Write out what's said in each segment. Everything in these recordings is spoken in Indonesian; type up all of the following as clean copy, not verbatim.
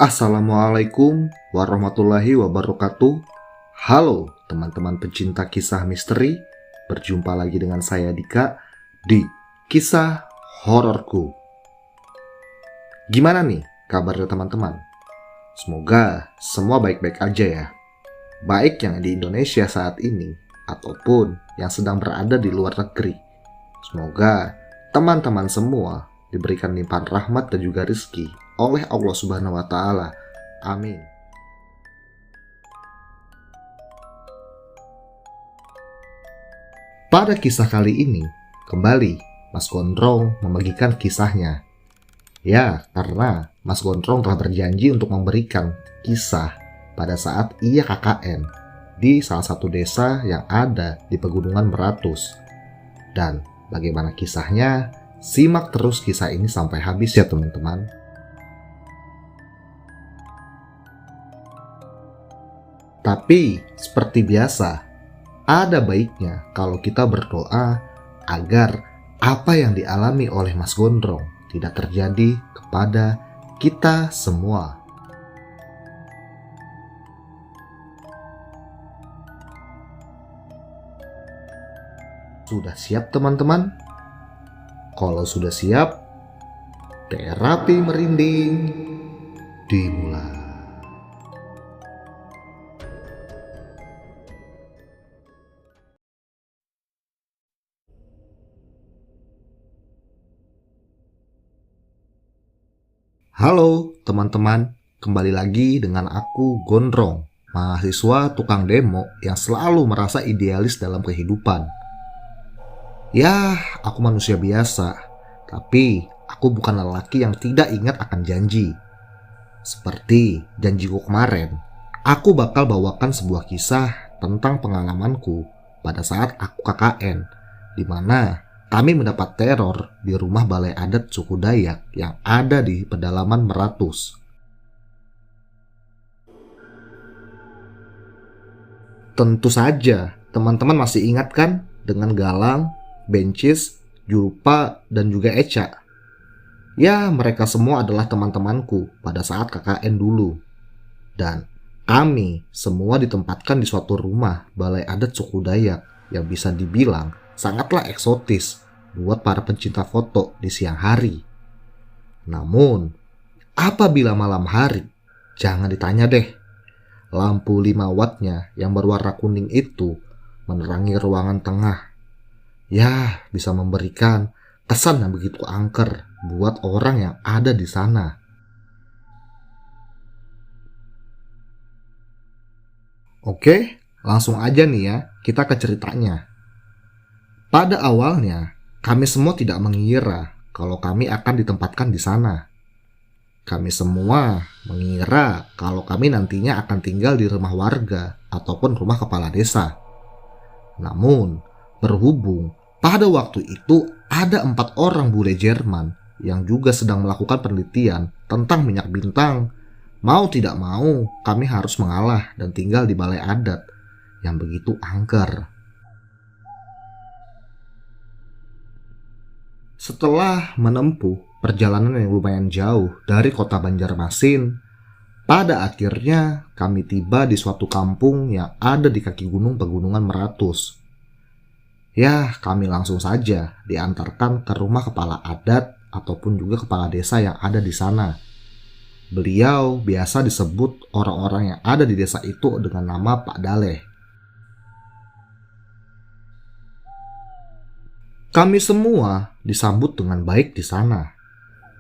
Assalamualaikum warahmatullahi wabarakatuh. Halo teman-teman pecinta kisah misteri. Berjumpa lagi dengan saya Dika di Kisah Hororku. Gimana nih kabarnya teman-teman? Semoga semua baik-baik aja ya. Baik yang di Indonesia saat ini ataupun yang sedang berada di luar negeri. Semoga teman-teman semua diberikan limpahan rahmat dan juga rezeki oleh Allah Subhanahu wa Ta'ala. Amin. Pada kisah kali ini, kembali Mas Gondrong membagikan kisahnya. Ya, karena Mas Gondrong telah berjanji untuk memberikan kisah pada saat ia KKN di salah satu desa yang ada di Pegunungan Meratus. Dan bagaimana kisahnya? Simak terus kisah ini sampai habis ya teman-teman. Tapi seperti biasa, ada baiknya kalau kita berdoa agar apa yang dialami oleh Mas Gondrong tidak terjadi kepada kita semua. Sudah siap teman-teman? Kalau sudah siap, terapi merinding dimulai. Halo teman-teman, kembali lagi dengan aku Gondrong, mahasiswa tukang demo yang selalu merasa idealis dalam kehidupan. Ya, aku manusia biasa, tapi aku bukan lelaki yang tidak ingat akan janji. Seperti janjiku kemarin, aku bakal bawakan sebuah kisah tentang pengalamanku pada saat aku KKN, di mana kami mendapat teror di rumah balai adat suku Dayak yang ada di pedalaman Meratus. Tentu saja, teman-teman masih ingat kan dengan Galang, Bencis, Julpa, dan juga Eca? Ya, mereka semua adalah teman-temanku pada saat KKN dulu. Dan kami semua ditempatkan di suatu rumah balai adat suku Dayak yang bisa dibilang sangatlah eksotis buat para pencinta foto di siang hari. Namun, apabila malam hari, jangan ditanya deh. Lampu 5 wattnya yang berwarna kuning itu menerangi ruangan tengah. Ya, bisa memberikan kesan yang begitu angker buat orang yang ada di sana. Oke, langsung aja nih ya, kita ke ceritanya. Pada awalnya, kami semua tidak mengira kalau kami akan ditempatkan di sana. Kami semua mengira kalau kami nantinya akan tinggal di rumah warga ataupun rumah kepala desa. Namun, berhubung pada waktu itu ada 4 orang bule Jerman yang juga sedang melakukan penelitian tentang minyak bintang. Mau tidak mau, kami harus mengalah dan tinggal di balai adat yang begitu angker. Setelah menempuh perjalanan yang lumayan jauh dari kota Banjarmasin, pada akhirnya kami tiba di suatu kampung yang ada di kaki gunung Pegunungan Meratus. Ya, kami langsung saja diantarkan ke rumah kepala adat ataupun juga kepala desa yang ada di sana. Beliau biasa disebut orang-orang yang ada di desa itu dengan nama Pak Daleh. Kami semua disambut dengan baik di sana.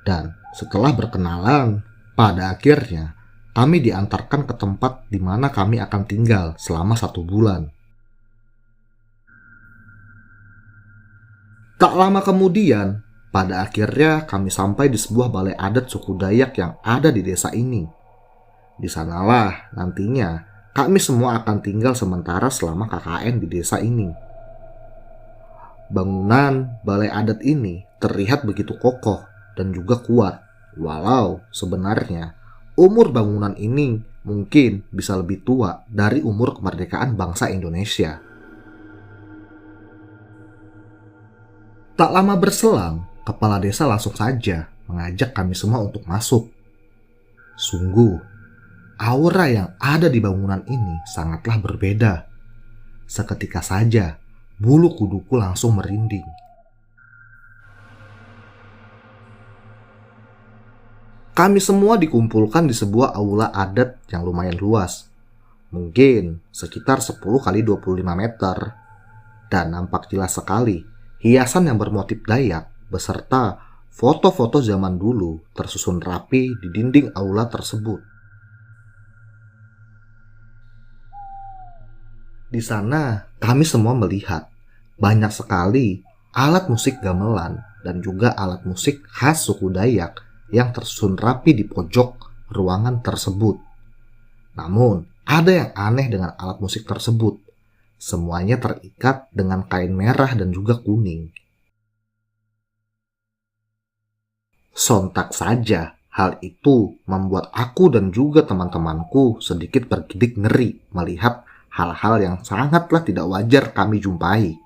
Dan setelah berkenalan, pada akhirnya kami diantarkan ke tempat di mana kami akan tinggal selama 1 bulan. Tak lama kemudian, pada akhirnya kami sampai di sebuah balai adat suku Dayak yang ada di desa ini. Di sanalah nantinya kami semua akan tinggal sementara selama KKN di desa ini. Bangunan balai adat ini terlihat begitu kokoh dan juga kuat, walau sebenarnya umur bangunan ini mungkin bisa lebih tua dari umur kemerdekaan bangsa Indonesia. Tak lama berselang, kepala desa langsung saja mengajak kami semua untuk masuk. Sungguh, aura yang ada di bangunan ini sangatlah berbeda. Seketika saja, bulu kuduku langsung merinding. Kami semua dikumpulkan di sebuah aula adat yang lumayan luas. Mungkin sekitar 10 kali 25 meter. Dan nampak jelas sekali hiasan yang bermotif Dayak beserta foto-foto zaman dulu tersusun rapi di dinding aula tersebut. Di sana kami semua melihat banyak sekali alat musik gamelan dan juga alat musik khas suku Dayak yang tersusun rapi di pojok ruangan tersebut. Namun ada yang aneh dengan alat musik tersebut. Semuanya terikat dengan kain merah dan juga kuning. Sontak saja hal itu membuat aku dan juga teman-temanku sedikit bergidik ngeri melihat hal-hal yang sangatlah tidak wajar kami jumpai.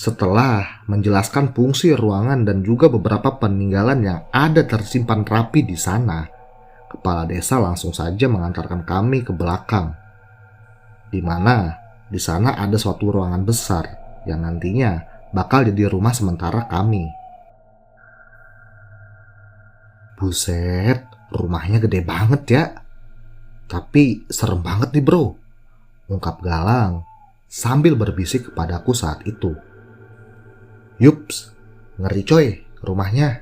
Setelah menjelaskan fungsi ruangan dan juga beberapa peninggalan yang ada tersimpan rapi di sana, kepala desa langsung saja mengantarkan kami ke belakang, di mana di sana ada suatu ruangan besar yang nantinya bakal jadi rumah sementara kami. Buset, rumahnya gede banget ya. Tapi serem banget nih bro, ungkap Galang sambil berbisik kepadaku saat itu. Yups, ngeri coy rumahnya.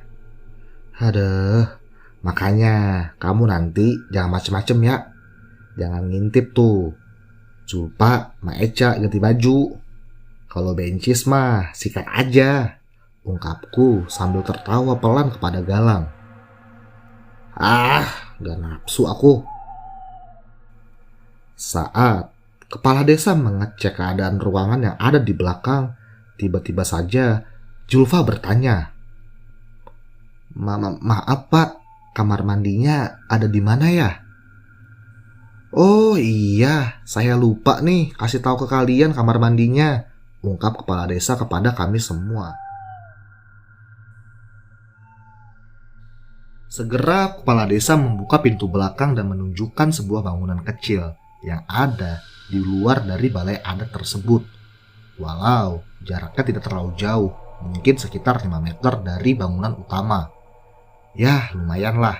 Aduh, makanya kamu nanti jangan macem-macem ya. Jangan ngintip tuh. Julpa sama Eca ganti baju. Kalau bencis mah sikat aja, ungkapku sambil tertawa pelan kepada Galang. Gak nafsu aku. Saat kepala desa mengecek keadaan ruangan yang ada di belakang, tiba-tiba saja Julfa bertanya, Maaf pak, kamar mandinya ada di mana ya? Oh iya, saya lupa nih kasih tahu ke kalian kamar mandinya, ungkap kepala desa kepada kami semua. Segera kepala desa membuka pintu belakang dan menunjukkan sebuah bangunan kecil yang ada di luar dari balai adat tersebut. Walau jaraknya tidak terlalu jauh, mungkin sekitar 5 meter dari bangunan utama. Ya, lumayan lah.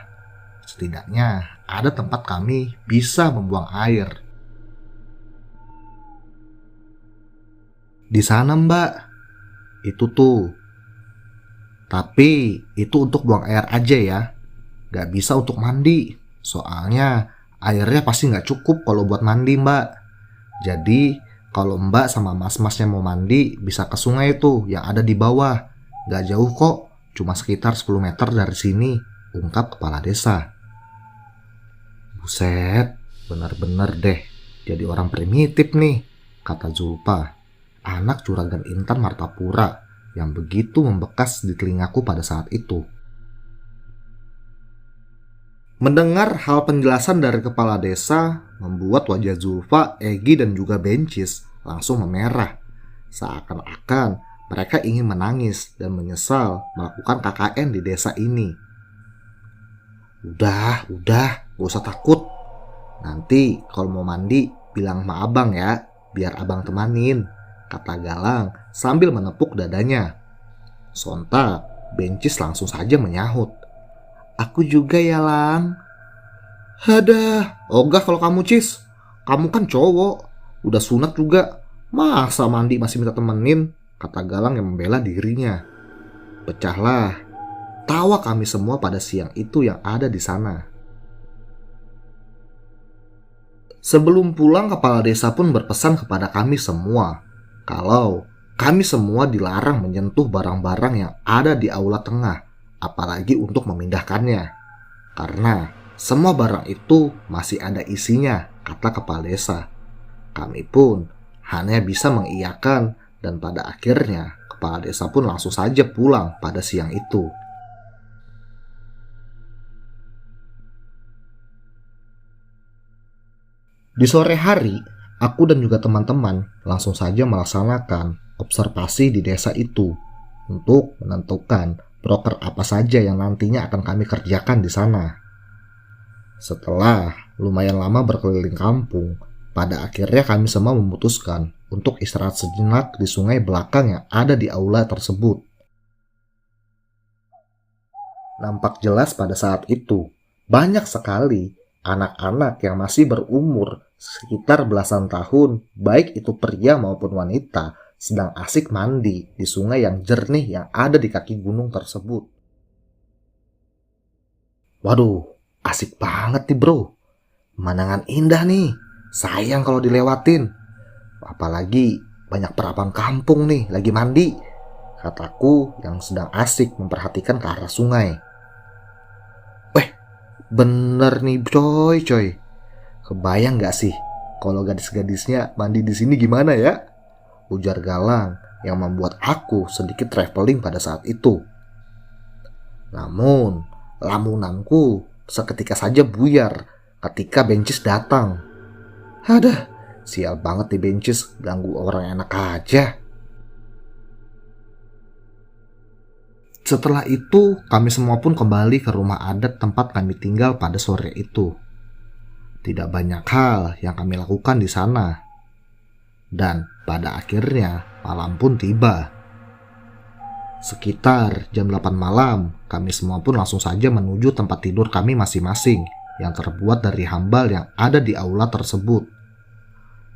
Setidaknya ada tempat kami bisa membuang air. Di sana mbak, itu tuh. Tapi itu untuk buang air aja ya. Gak bisa untuk mandi. Soalnya airnya pasti gak cukup kalau buat mandi mbak. Jadi kalau mbak sama mas-masnya mau mandi bisa ke sungai tuh yang ada di bawah. Gak jauh kok, cuma sekitar 10 meter dari sini, ungkap kepala desa. Buset, bener-bener deh jadi orang primitif nih, kata Zulpa, anak juragan Intan Martapura yang begitu membekas di telingaku pada saat itu. Mendengar hal penjelasan dari kepala desa membuat wajah Zulfa, Egi dan juga Bencis langsung memerah. Seakan-akan mereka ingin menangis dan menyesal melakukan KKN di desa ini. Udah, gak usah takut. Nanti kalau mau mandi bilang sama abang ya, biar abang temanin, kata Galang sambil menepuk dadanya. Sontak, Bencis langsung saja menyahut. Aku juga ya Lang. Hadah, ogah kalau kamu Cis. Kamu kan cowok, udah sunat juga. Masa mandi masih minta temenin, kata Galang yang membela dirinya. Pecahlah tawa kami semua pada siang itu yang ada di sana. Sebelum pulang, kepala desa pun berpesan kepada kami semua kalau kami semua dilarang menyentuh barang-barang yang ada di aula tengah, apalagi untuk memindahkannya, karena semua barang itu masih ada isinya, kata kepala desa. Kami pun hanya bisa mengiyakan dan pada akhirnya kepala desa pun langsung saja pulang pada siang itu. Di sore hari, aku dan juga teman-teman langsung saja melaksanakan observasi di desa itu untuk menentukan broker apa saja yang nantinya akan kami kerjakan di sana. Setelah lumayan lama berkeliling kampung, pada akhirnya kami semua memutuskan untuk istirahat sejenak di sungai belakang yang ada di aula tersebut. Nampak jelas pada saat itu, banyak sekali anak-anak yang masih berumur sekitar belasan tahun, baik itu pria maupun wanita, sedang asik mandi di sungai yang jernih yang ada di kaki gunung tersebut. Waduh, asik banget nih bro. Pemandangan indah nih, sayang kalau dilewatin. Apalagi banyak perabang kampung nih lagi mandi, kataku yang sedang asik memperhatikan ke arah sungai. Weh, bener nih coy. Kebayang gak sih kalau gadis-gadisnya mandi di sini gimana ya? Ujar Galang yang membuat aku sedikit traveling pada saat itu. Namun, lamunanku seketika saja buyar ketika Bencis datang. Aduh, sial banget nih Bencis, ganggu orang enak aja. Setelah itu, kami semua pun kembali ke rumah adat tempat kami tinggal pada sore itu. Tidak banyak hal yang kami lakukan di sana. Dan pada akhirnya malam pun tiba. Sekitar jam 8 malam, kami semua pun langsung saja menuju tempat tidur kami masing-masing yang terbuat dari hambal yang ada di aula tersebut.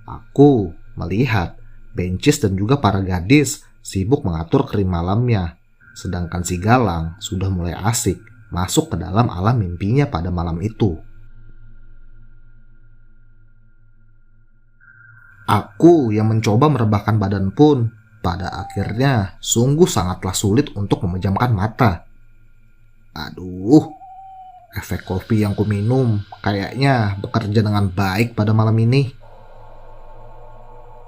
Aku melihat Bencis dan juga para gadis sibuk mengatur krim malamnya, sedangkan si Galang sudah mulai asik masuk ke dalam alam mimpinya pada malam itu. Aku yang mencoba merebahkan badan pun pada akhirnya sungguh sangatlah sulit untuk memejamkan mata. Aduh, efek kopi yang kuminum kayaknya bekerja dengan baik pada malam ini.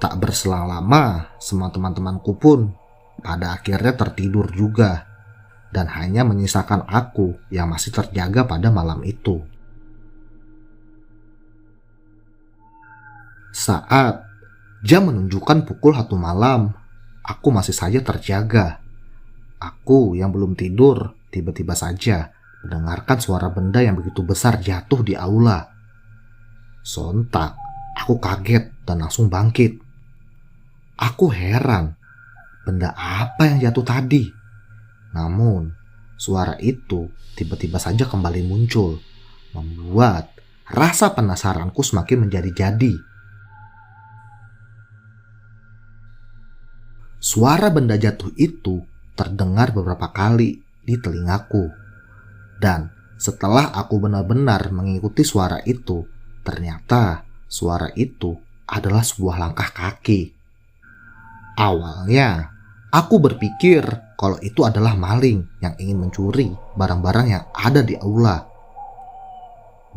Tak berselang lama, semua teman-temanku pun pada akhirnya tertidur juga, dan hanya menyisakan aku yang masih terjaga pada malam itu. Saat jam menunjukkan pukul 1 malam, aku masih saja terjaga. Aku yang belum tidur tiba-tiba saja mendengarkan suara benda yang begitu besar jatuh di aula. Sontak, aku kaget dan langsung bangkit. Aku heran, benda apa yang jatuh tadi? Namun, suara itu tiba-tiba saja kembali muncul, membuat rasa penasaranku semakin menjadi-jadi. Suara benda jatuh itu terdengar beberapa kali di telingaku. Dan setelah aku benar-benar mengikuti suara itu, ternyata suara itu adalah sebuah langkah kaki. Awalnya, aku berpikir kalau itu adalah maling yang ingin mencuri barang-barang yang ada di aula.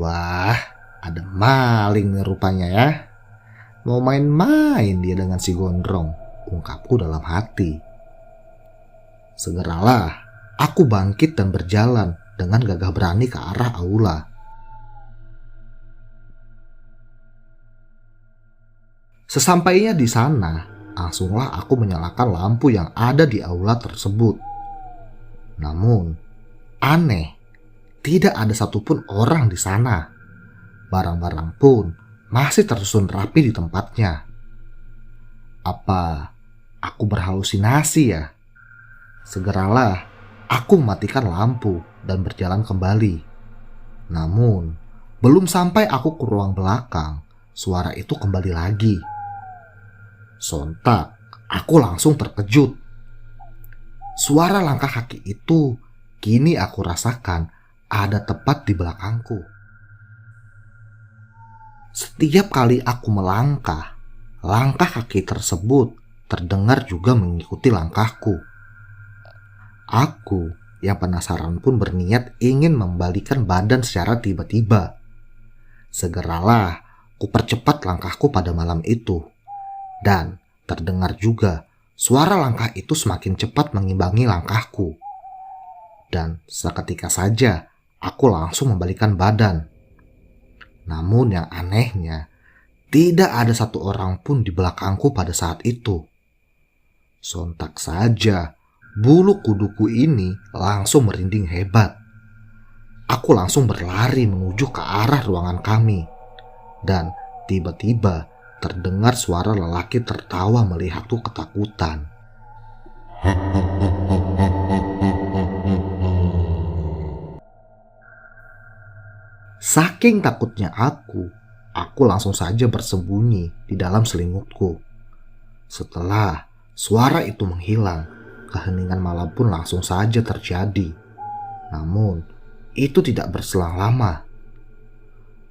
Wah, ada maling nih rupanya ya. Mau main-main dia dengan si gondrong, ungkapku dalam hati. Segeralah, aku bangkit dan berjalan dengan gagah berani ke arah aula. Sesampainya di sana, langsunglah aku menyalakan lampu yang ada di aula tersebut. Namun, aneh, tidak ada satupun orang di sana. Barang-barang pun masih tersusun rapi di tempatnya. Apa aku berhalusinasi ya? Segeralah aku mematikan lampu dan berjalan kembali. Namun, belum sampai aku ke ruang belakang, suara itu kembali lagi. Sontak, aku langsung terkejut. Suara langkah kaki itu kini aku rasakan ada tepat di belakangku. Setiap kali aku melangkah, langkah kaki tersebut terdengar juga mengikuti langkahku. Aku yang penasaran pun berniat ingin membalikan badan secara tiba-tiba. Segeralah kupercepat langkahku pada malam itu. Dan terdengar juga suara langkah itu semakin cepat mengimbangi langkahku. Dan seketika saja aku langsung membalikan badan. Namun yang anehnya, tidak ada satu orang pun di belakangku pada saat itu. Sontak saja bulu kuduku ini langsung merinding hebat. Aku langsung berlari menuju ke arah ruangan kami. Dan tiba-tiba terdengar suara lelaki tertawa melihatku ketakutan. Saking takutnya aku langsung saja bersembunyi di dalam selimutku. Setelah suara itu menghilang, keheningan malam pun langsung saja terjadi. Namun, itu tidak berselang lama.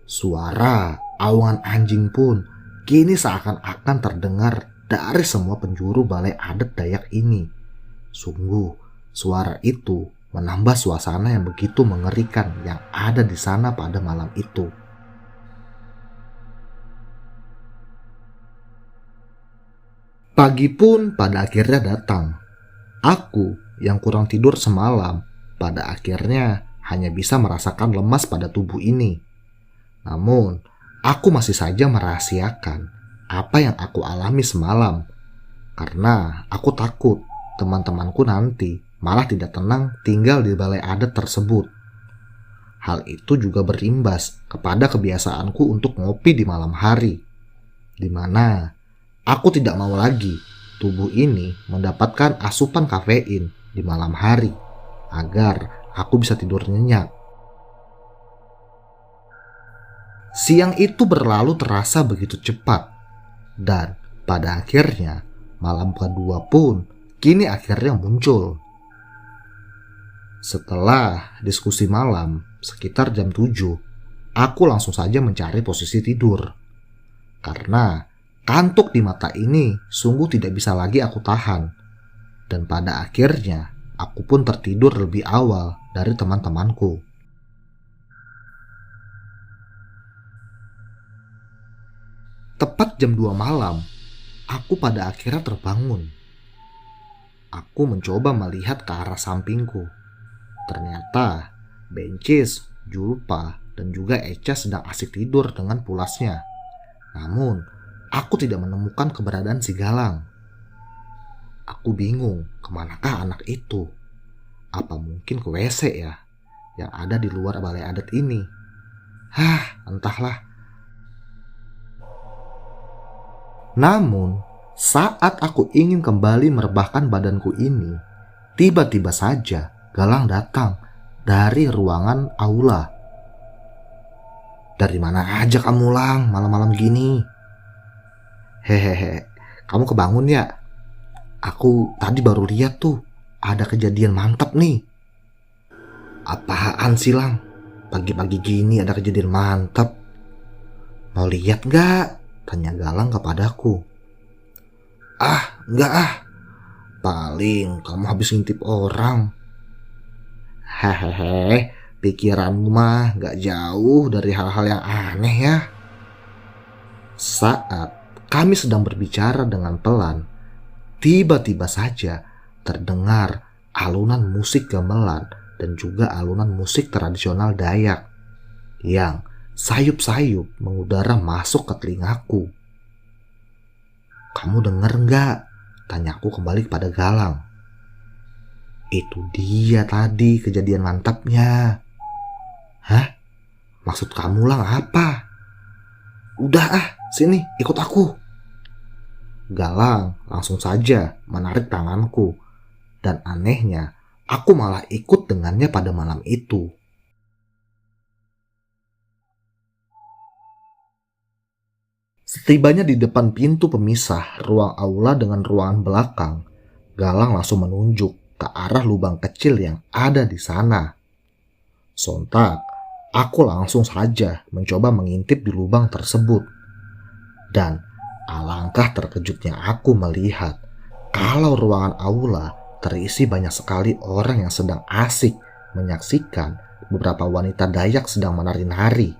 Suara awangan anjing pun kini seakan-akan terdengar dari semua penjuru balai adat Dayak ini. Sungguh, suara itu menambah suasana yang begitu mengerikan yang ada di sana pada malam itu. Pagi pun pada akhirnya datang. Aku yang kurang tidur semalam pada akhirnya hanya bisa merasakan lemas pada tubuh ini. Namun, aku masih saja merahasiakan apa yang aku alami semalam. Karena aku takut teman-temanku nanti malah tidak tenang tinggal di balai adat tersebut. Hal itu juga berimbas kepada kebiasaanku untuk ngopi di malam hari, di mana aku tidak mau lagi tubuh ini mendapatkan asupan kafein di malam hari agar aku bisa tidur nyenyak. Siang itu berlalu terasa begitu cepat dan pada akhirnya malam kedua pun kini akhirnya muncul. Setelah diskusi malam sekitar jam 7, aku langsung saja mencari posisi tidur. Karena kantuk di mata ini sungguh tidak bisa lagi aku tahan. Dan pada akhirnya aku pun tertidur lebih awal dari teman-temanku. Tepat jam 2 malam, aku pada akhirnya terbangun. Aku mencoba melihat ke arah sampingku. Ternyata Bencis, Julpa, dan juga Echa sedang asik tidur dengan pulasnya. Namun, aku tidak menemukan keberadaan si Galang. Aku bingung kemanakah anak itu. Apa mungkin ke WC ya, yang ada di luar balai adat ini? Entahlah. Namun, saat aku ingin kembali merebahkan badanku ini, tiba-tiba saja Galang datang dari ruangan aula. "Dari mana aja kamu, Lang, malam-malam gini?" "Hehehe, kamu kebangun ya? Aku tadi baru lihat tuh, ada kejadian mantap nih." "Apaan sih, Lang? Pagi-pagi gini ada kejadian mantap. Mau lihat gak?" tanya Galang kepadaku. Enggak ah. Paling kamu habis ngintip orang." "Hehehe, pikiranmu mah gak jauh dari hal-hal yang aneh ya." Saat kami sedang berbicara dengan pelan, tiba-tiba saja terdengar alunan musik gamelan dan juga alunan musik tradisional Dayak yang sayup-sayup mengudara masuk ke telingaku. "Kamu denger nggak?" tanyaku kembali kepada Galang. "Itu dia tadi kejadian mantapnya." "Hah? Maksud kamu, Lang, apa?" "Udah sini ikut aku." Galang langsung saja menarik tanganku. Dan anehnya, aku malah ikut dengannya pada malam itu. Setibanya di depan pintu pemisah ruang aula dengan ruangan belakang, Galang langsung menunjuk ke arah lubang kecil yang ada di sana. Sontak, aku langsung saja mencoba mengintip di lubang tersebut. Dan alangkah terkejutnya aku melihat kalau ruangan aula terisi banyak sekali orang yang sedang asik menyaksikan beberapa wanita Dayak sedang menari-nari.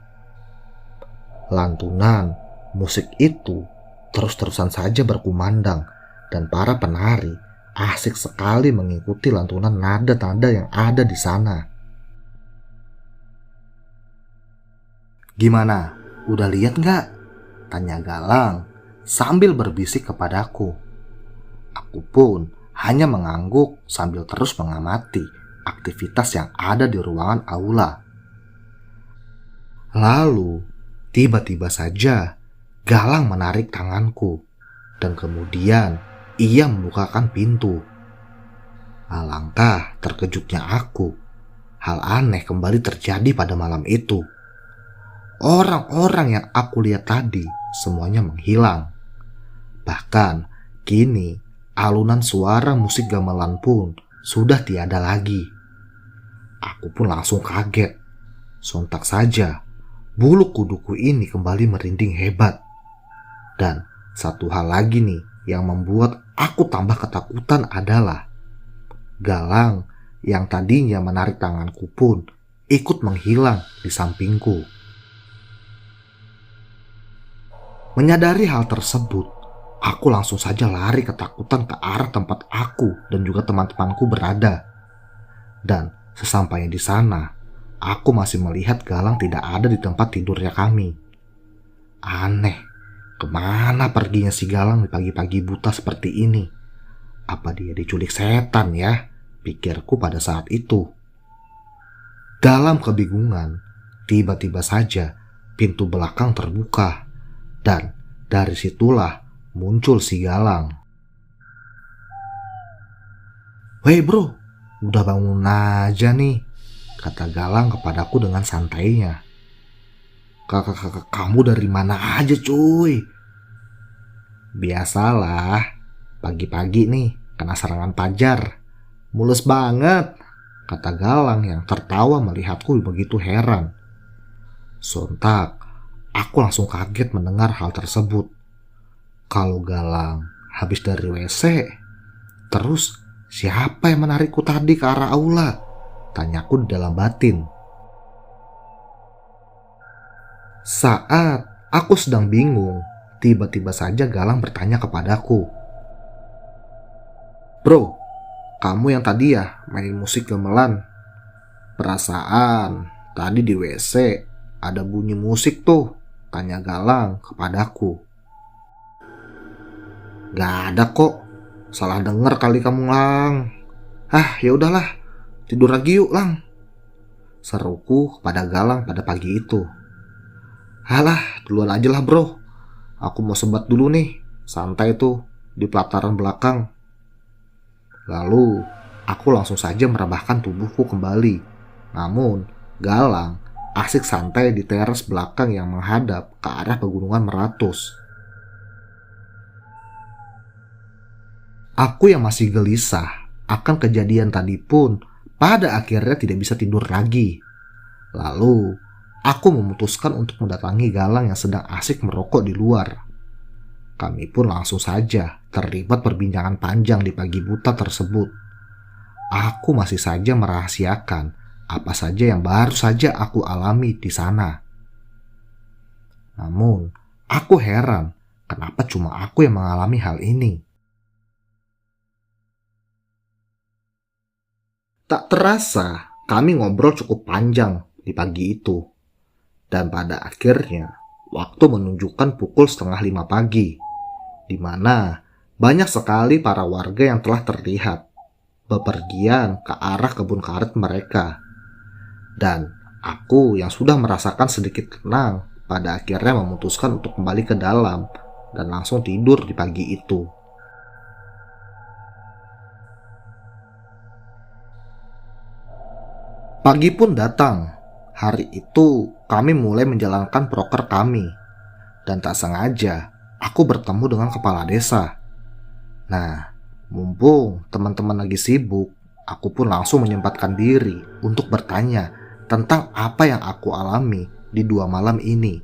Lantunan musik itu terus-terusan saja berkumandang dan para penari asik sekali mengikuti lantunan nada-nada yang ada di sana. "Gimana? Udah lihat nggak?" tanya Galang sambil berbisik kepadaku. Aku pun hanya mengangguk sambil terus mengamati aktivitas yang ada di ruangan aula. Lalu, tiba-tiba saja Galang menarik tanganku dan kemudian ia membukakan pintu. Alangkah terkejutnya aku. Hal aneh kembali terjadi pada malam itu. Orang-orang yang aku lihat tadi semuanya menghilang. Bahkan kini alunan suara musik gamelan pun sudah tiada lagi. Aku pun langsung kaget. Sontak saja bulu kuduku ini kembali merinding hebat. Dan satu hal lagi nih yang membuat aku tambah ketakutan adalah Galang yang tadinya menarik tanganku pun ikut menghilang di sampingku. Menyadari hal tersebut, aku langsung saja lari ketakutan ke arah tempat aku dan juga teman-temanku berada. Dan sesampainya di sana, aku masih melihat Galang tidak ada di tempat tidurnya kami. Aneh, kemana perginya si Galang di pagi-pagi buta seperti ini? Apa dia diculik setan ya? Pikirku pada saat itu. Dalam kebingungan, tiba-tiba saja pintu belakang terbuka. Dan dari situlah muncul si Galang. "Weh bro, udah bangun aja nih," kata Galang kepadaku dengan santainya. "Kakak kamu dari mana aja cuy?" "Biasalah, pagi-pagi nih kena serangan pajar. Mulus banget," kata Galang yang tertawa melihatku begitu heran. Sontak, aku langsung kaget mendengar hal tersebut. Kalau Galang habis dari WC, terus siapa yang menarikku tadi ke arah aula? Tanyaku di dalam batin. Saat aku sedang bingung, tiba-tiba saja Galang bertanya kepadaku. "Bro, kamu yang tadi ya mainin musik gamelan? Perasaan tadi di WC ada bunyi musik tuh," tanya Galang kepadaku. "Gak ada kok, salah denger kali kamu Lang. Ya udahlah, tidur lagi yuk Lang," seruku kepada Galang pada pagi itu. "Alah, duluan aja lah bro, aku mau sebat dulu nih, santai tuh di pelataran belakang." Lalu aku langsung saja merebahkan tubuhku kembali. Namun Galang asik santai di teras belakang yang menghadap ke arah pegunungan Meratus. Aku yang masih gelisah akan kejadian tadi pun pada akhirnya tidak bisa tidur lagi. Lalu aku memutuskan untuk mendatangi Galang yang sedang asik merokok di luar. Kami pun langsung saja terlibat perbincangan panjang di pagi buta tersebut. Aku masih saja merahasiakan apa saja yang baru saja aku alami di sana. Namun, aku heran kenapa cuma aku yang mengalami hal ini. Tak terasa, kami ngobrol cukup panjang di pagi itu. Dan pada akhirnya, waktu menunjukkan pukul 4:30 pagi, di mana banyak sekali para warga yang telah terlihat bepergian ke arah kebun karet mereka. Dan aku yang sudah merasakan sedikit tenang pada akhirnya memutuskan untuk kembali ke dalam dan langsung tidur di pagi itu. Pagi pun datang. Hari itu kami mulai menjalankan proker kami. Dan tak sengaja aku bertemu dengan kepala desa. Nah, mumpung teman-teman lagi sibuk, aku pun langsung menyempatkan diri untuk bertanya tentang apa yang aku alami di 2 malam ini.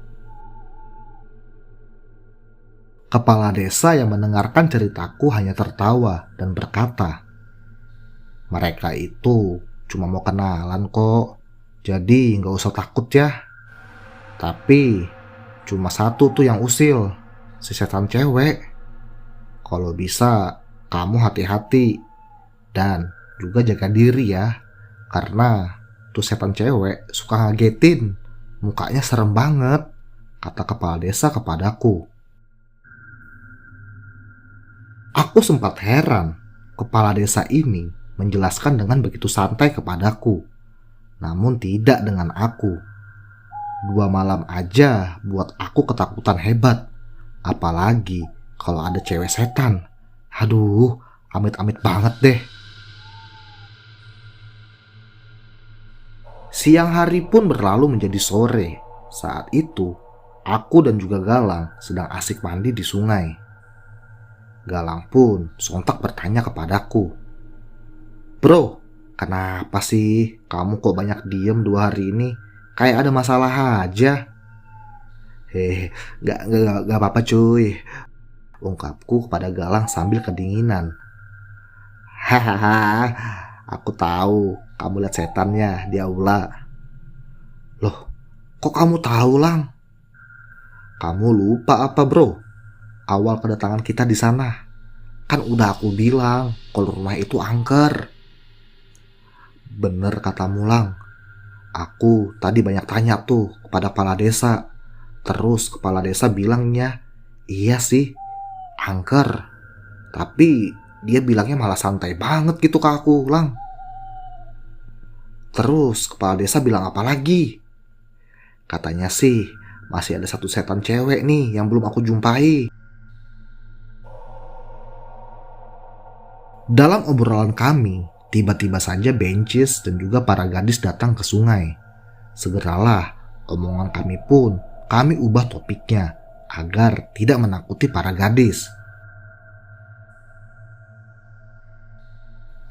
Kepala desa yang mendengarkan ceritaku hanya tertawa dan berkata, "Mereka itu cuma mau kenalan kok, jadi gak usah takut ya. Tapi cuma satu tuh yang usil, si setan cewek. Kalau bisa kamu hati-hati dan juga jaga diri ya, karena tuh setan cewek suka ngagetin, mukanya serem banget," kata kepala desa kepadaku. Aku sempat heran, kepala desa ini menjelaskan dengan begitu santai kepadaku. Namun tidak dengan aku. 2 malam aja buat aku ketakutan hebat. Apalagi kalau ada cewek setan. Aduh, amit-amit banget deh. Siang hari pun berlalu menjadi sore. Saat itu, aku dan juga Galang sedang asik mandi di sungai. Galang pun sontak bertanya kepadaku, "Bro, kenapa sih kamu kok banyak diem 2 hari ini? Kayak ada masalah aja." Gak apa-apa cuy," ungkapku kepada Galang sambil kedinginan. "Hahaha, aku tahu kamu lihat setannya di aula." "Loh, kok kamu tahu, Lang? Kamu lupa apa bro? Awal kedatangan kita di sana, kan udah aku bilang kalau rumah itu angker." "Bener katamu, Lang. Aku tadi banyak tanya tuh kepada kepala desa. Terus kepala desa bilangnya, iya sih, angker. Tapi dia bilangnya malah santai banget gitu ke aku, Lang." "Terus kepala desa bilang apa lagi?" "Katanya sih masih ada satu setan cewek nih yang belum aku jumpai." Dalam obrolan kami, tiba-tiba saja Bencis dan juga para gadis datang ke sungai. Segeralah omongan kami pun kami ubah topiknya agar tidak menakuti para gadis.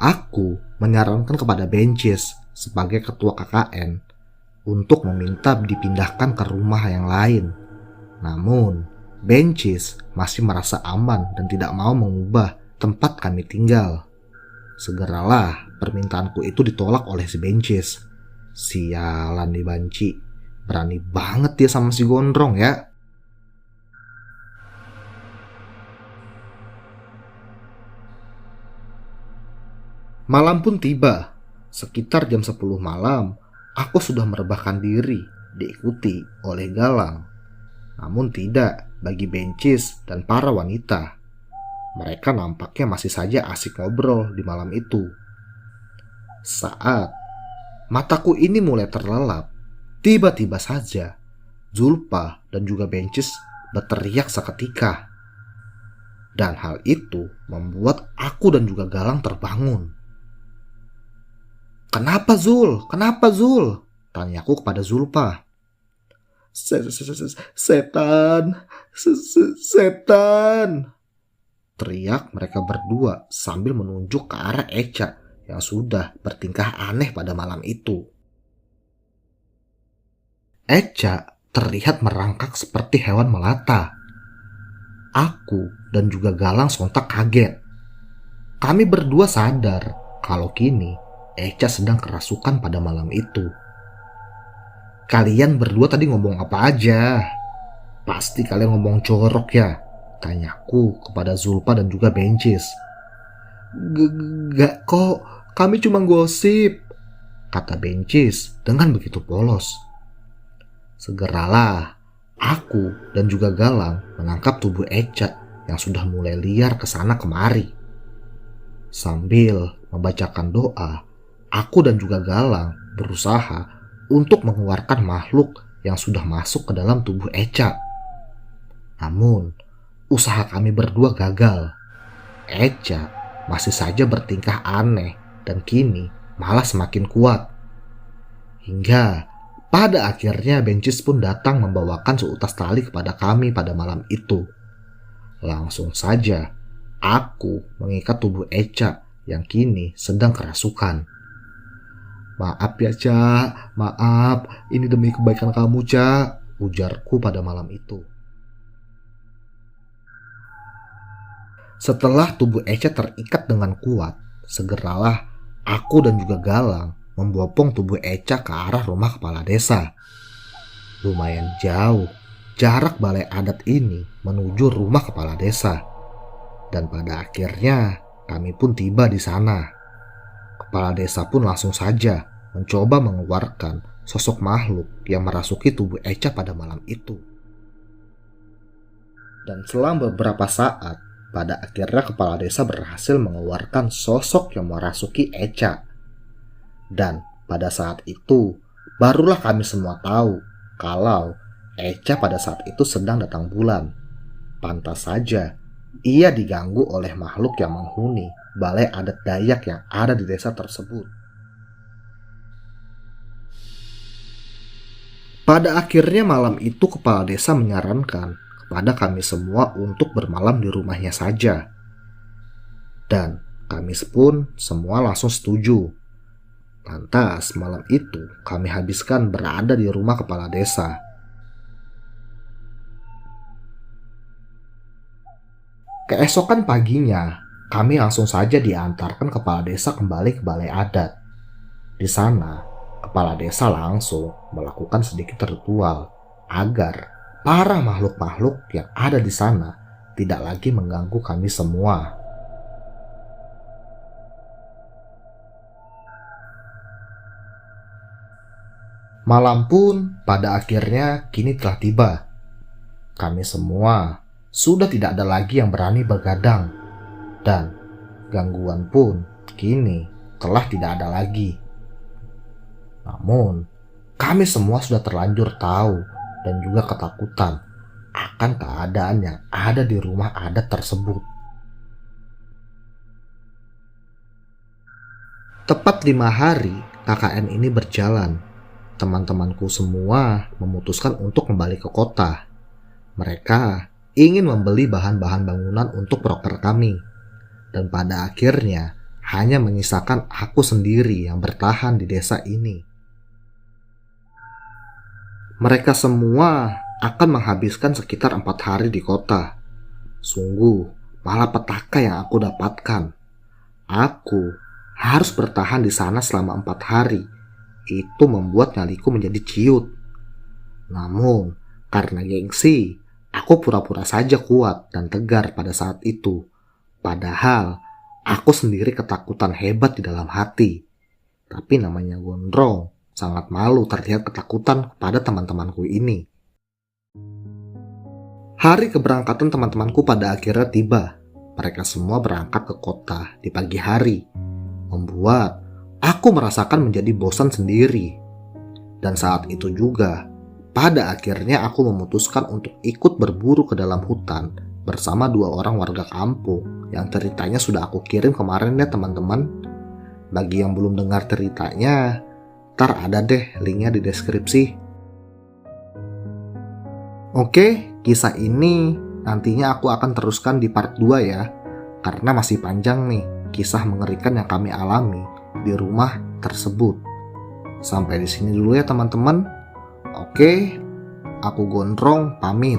Aku menyarankan kepada Bencis sebagai ketua KKN untuk meminta dipindahkan ke rumah yang lain. Namun, Bencis masih merasa aman dan tidak mau mengubah tempat kami tinggal. Segeralah permintaanku itu ditolak oleh si Bencis. Sialan di banci, berani banget dia sama si gondrong ya. Malam pun tiba. Sekitar jam 10 malam, aku sudah merebahkan diri diikuti oleh Galang. Namun tidak bagi Bencis dan para wanita. Mereka nampaknya masih saja asik ngobrol di malam itu. Saat mataku ini mulai terlelap, tiba-tiba saja Zulpa dan juga Bencis berteriak seketika. Dan hal itu membuat aku dan juga Galang terbangun. "Kenapa Zul? Kenapa Zul?" tanyaku kepada Zulpa. Setan, setan," teriak mereka berdua sambil menunjuk ke arah Echa yang sudah bertingkah aneh pada malam itu. Echa terlihat merangkak seperti hewan melata. Aku dan juga Galang sontak kaget. Kami berdua sadar kalau kini Echa sedang kerasukan pada malam itu. "Kalian berdua tadi ngomong apa aja? Pasti kalian ngomong jorok ya?" tanyaku kepada Zulpa dan juga Bencis. Gak kok, kami cuma gosip," kata Bencis dengan begitu polos. Segeralah aku dan juga Galang menangkap tubuh Echa yang sudah mulai liar ke sana kemari. Sambil membacakan doa, aku dan juga Galang berusaha untuk mengeluarkan makhluk yang sudah masuk ke dalam tubuh Echa. Namun, usaha kami berdua gagal. Echa masih saja bertingkah aneh dan kini malah semakin kuat. Hingga pada akhirnya Bencis pun datang membawakan seutas tali kepada kami pada malam itu. Langsung saja aku mengikat tubuh Echa yang kini sedang kerasukan. "Maaf ya Ca, maaf, ini demi kebaikan kamu Ca," ujarku pada malam itu. Setelah tubuh Echa terikat dengan kuat, segeralah aku dan juga Galang membopong tubuh Echa ke arah rumah kepala desa. Lumayan jauh jarak balai adat ini menuju rumah kepala desa. Dan pada akhirnya kami pun tiba di sana. Kepala desa pun langsung saja mencoba mengeluarkan sosok makhluk yang merasuki tubuh Echa pada malam itu. Dan selang beberapa saat, pada akhirnya kepala desa berhasil mengeluarkan sosok yang merasuki Echa. Dan pada saat itu, barulah kami semua tahu kalau Echa pada saat itu sedang datang bulan. Pantas saja, ia diganggu oleh makhluk yang menghuni balai adat Dayak yang ada di desa tersebut. Pada akhirnya malam itu kepala desa menyarankan kepada kami semua untuk bermalam di rumahnya saja. Dan kami pun semua langsung setuju. Lantas malam itu kami habiskan berada di rumah kepala desa. Keesokan paginya, kami langsung saja diantarkan kepala desa kembali ke balai adat. Di sana, kepala desa langsung melakukan sedikit ritual agar para makhluk-makhluk yang ada di sana tidak lagi mengganggu kami semua. Malam pun pada akhirnya kini telah tiba. Kami semua sudah tidak ada lagi yang berani bergadang, dan gangguan pun kini telah tidak ada lagi. Namun, kami semua sudah terlanjur tahu dan juga ketakutan akan keadaan yang ada di rumah adat tersebut. Tepat 5 hari KKN ini berjalan, teman-temanku semua memutuskan untuk kembali ke kota. Mereka ingin membeli bahan-bahan bangunan untuk proker kami. Dan pada akhirnya hanya menyisakan aku sendiri yang bertahan di desa ini. Mereka semua akan menghabiskan sekitar 4 hari di kota. Sungguh malapetaka yang aku dapatkan. Aku harus bertahan di sana selama 4 hari. Itu membuat nyaliku menjadi ciut. Namun, karena gengsi, aku pura-pura saja kuat dan tegar pada saat itu. Padahal, aku sendiri ketakutan hebat di dalam hati. Tapi namanya gondrong, sangat malu terlihat ketakutan kepada teman-temanku ini. Hari keberangkatan teman-temanku pada akhirnya tiba. Mereka semua berangkat ke kota di pagi hari, membuat aku merasakan menjadi bosan sendiri. Dan saat itu juga, pada akhirnya aku memutuskan untuk ikut berburu ke dalam hutan bersama 2 orang warga kampung yang ceritanya sudah aku kirim kemarin ya teman-teman. Bagi yang belum dengar ceritanya, ntar ada deh linknya di deskripsi. Oke, kisah ini nantinya aku akan teruskan di part 2 ya, karena masih panjang nih kisah mengerikan yang kami alami di rumah tersebut. Sampai di sini dulu ya teman-teman. Oke, aku Gondrong pamit.